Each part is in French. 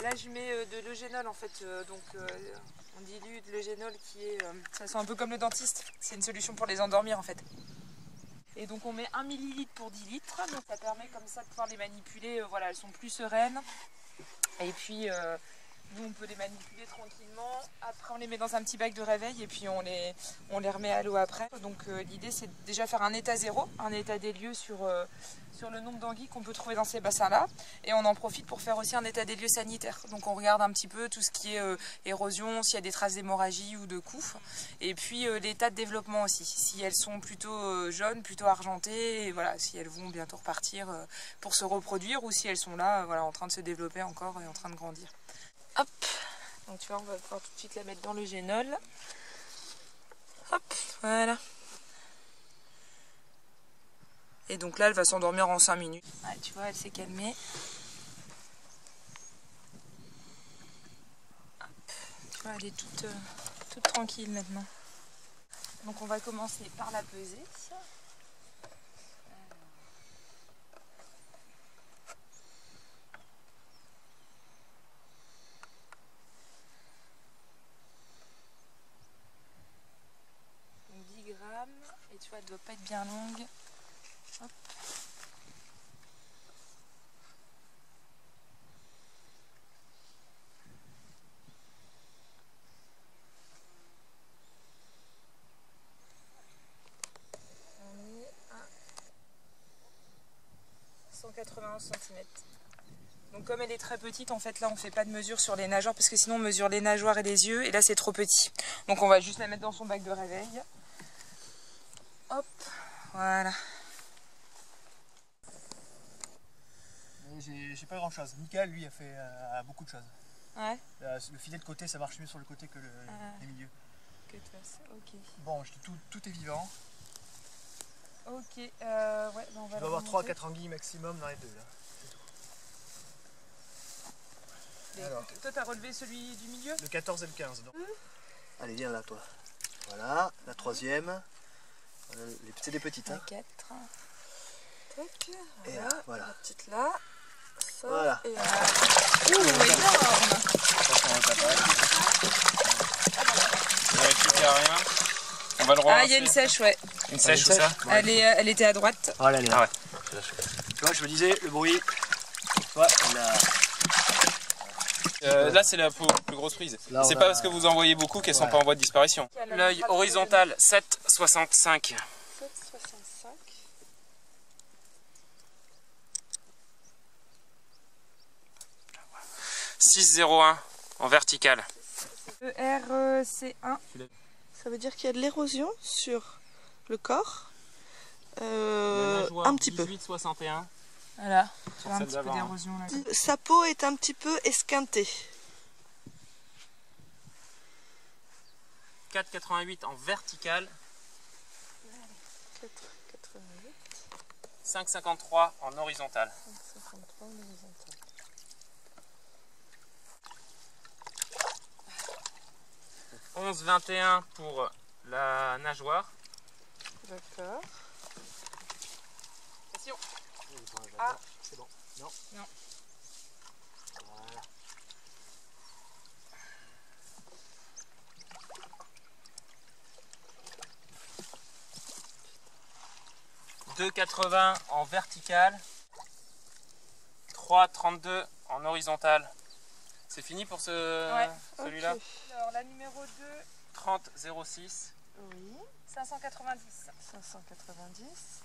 Là je mets de l'eugénol en fait, on dilue de l'eugénol qui est, ça sent un peu comme le dentiste, c'est une solution pour les endormir en fait. Et donc on met 1 millilitre pour 10 litres, donc ça permet comme ça de pouvoir les manipuler, voilà, elles sont plus sereines. Et puis nous on peut les manipuler tranquillement, après on les met dans un petit bac de réveil et puis on les remet à l'eau après. Donc l'idée c'est déjà faire un état zéro, un état des lieux sur le nombre d'anguilles qu'on peut trouver dans ces bassins là. Et on en profite pour faire aussi un état des lieux sanitaires. Donc on regarde un petit peu tout ce qui est érosion, s'il y a des traces d'hémorragie ou de coups. Et puis l'état de développement aussi, si elles sont plutôt jaunes, plutôt argentées, et voilà, si elles vont bientôt repartir pour se reproduire ou si elles sont là voilà, en train de se développer encore et en train de grandir. Hop, donc tu vois, on va pouvoir tout de suite la mettre dans le génol. Hop, voilà. Et donc là, elle va s'endormir en 5 minutes. Ouais, tu vois, elle s'est calmée. Hop, tu vois, elle est toute tranquille maintenant. Donc on va commencer par la peser. Et tu vois, elle doit pas être bien longue. Hop. On est à 191 cm. Donc comme elle est très petite, en fait là on fait pas de mesure sur les nageoires parce que sinon on mesure les nageoires et les yeux et là c'est trop petit. Donc on va juste la mettre dans son bac de réveil. Hop, voilà. J'ai pas grand chose. Michael lui a fait beaucoup de choses. Ouais. Le filet de côté ça marche mieux sur le côté que les milieux. Que toi, ok. Bon, tout est vivant. Ok, ouais, ben on va. Il va y avoir 3 à 4 anguilles maximum dans les deux là. Alors. Toi t'as relevé celui du milieu? Le 14 et le 15. Donc. Allez, viens là toi. Voilà, la troisième. C'est des petites. La hein. 4. Tac. Et là, voilà. La petite là. Ça, voilà. Et là. Ouh, énorme! Rien. On va le relancer. Ah, il y a une sèche, ouais. Une sèche ou ça? Elle était à droite. Voilà, elle est là. Ah ouais. Tu vois, je me disais, le bruit. Ouais, là, c'est la plus grosse prise. C'est pas parce que vous en voyez beaucoup qu'elles sont pas en voie de disparition. L'œil horizontal 7,65. 7,65. 6,01 en vertical. ERC1. Ça veut dire qu'il y a de l'érosion sur le corps. Un petit peu. 18,61. Voilà, tu vois un Celle petit peu d'avant. d'érosion là. Sa peau est un petit peu esquintée. 4,88 en vertical. 4,88. 5,53 en horizontal. 5,53 en horizontal. 11,21 pour la nageoire. D'accord. Attention. Ah, c'est bon. Non. Non. Voilà. « 2,80 en vertical, 3,32 en horizontal. C'est fini pour celui-là. Ok. Alors la numéro 2, 30,06. Oui. 590. 590.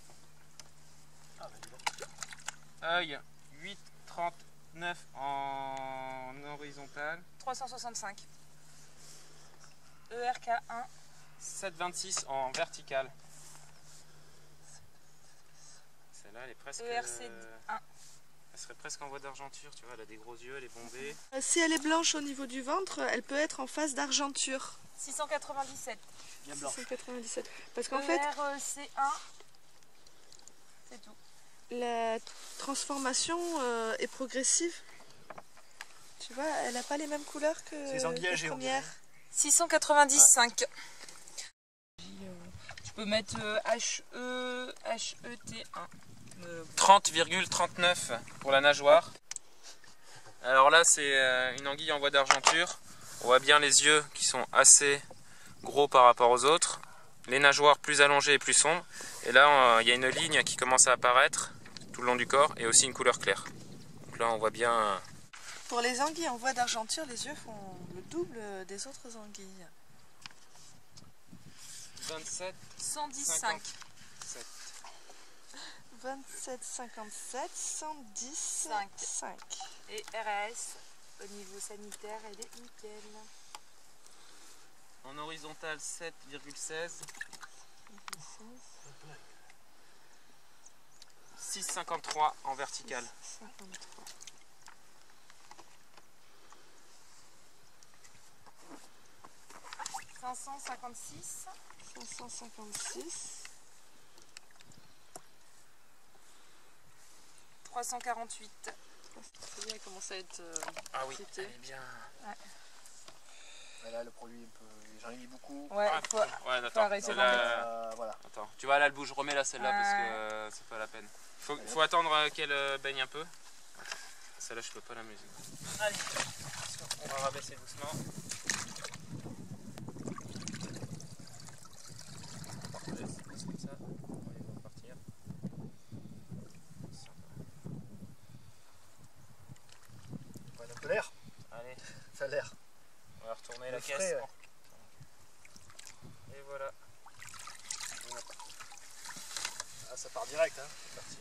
Œil 8,39 en horizontal. 365. ERK1. 7,26 en vertical. Celle-là, elle est presque. ERC1. Elle serait presque en voie d'argenture, tu vois, elle a des gros yeux, elle est bombée. Si elle est blanche au niveau du ventre, elle peut être en phase d'argenture. 697. Bien blanc. 697. Parce qu'en fait, ERC1. C'est tout. la transformation est progressive. Tu vois, elle n'a pas les mêmes couleurs que C'est les anguilles la âgées, on première. dirait. 695. Je peux mettre HET1. 30,39 pour la nageoire. Alors là, c'est une anguille en voie d'argenture. On voit bien les yeux qui sont assez gros par rapport aux autres. Les nageoires plus allongées et plus sombres. Et là, il y a une ligne qui commence à apparaître tout le long du corps et aussi une couleur claire. Donc là, on voit bien... Pour les anguilles en voie d'argenture, les yeux font le double des autres anguilles. 27, 110,5. 27, 57, 110, 5. Et RAS, au niveau sanitaire, elle est nickel. En horizontal, 7,16. 6,53 en vertical. 53. « 556. 556. 348. C'est bien, il commence à être Ah oui, cité. elle est bien. Là, le produit, j'en ai mis beaucoup. Ouais, Ah, faut attends, arrêter celle-là, Voilà. attends. Tu vois là, elle bouge. Remets là celle-là parce que c'est pas la peine. Faut attendre qu'elle baigne un peu. Attends. Celle-là, je peux pas la mesurer. Allez, on va rabaisser doucement. On laisse comme ça. On va partir. Voilà, ça a l'air. Allez, Ça a l'air. on va retourner Le la frais, caisse. ouais. Et voilà. Ah, ça part direct, hein. C'est parti.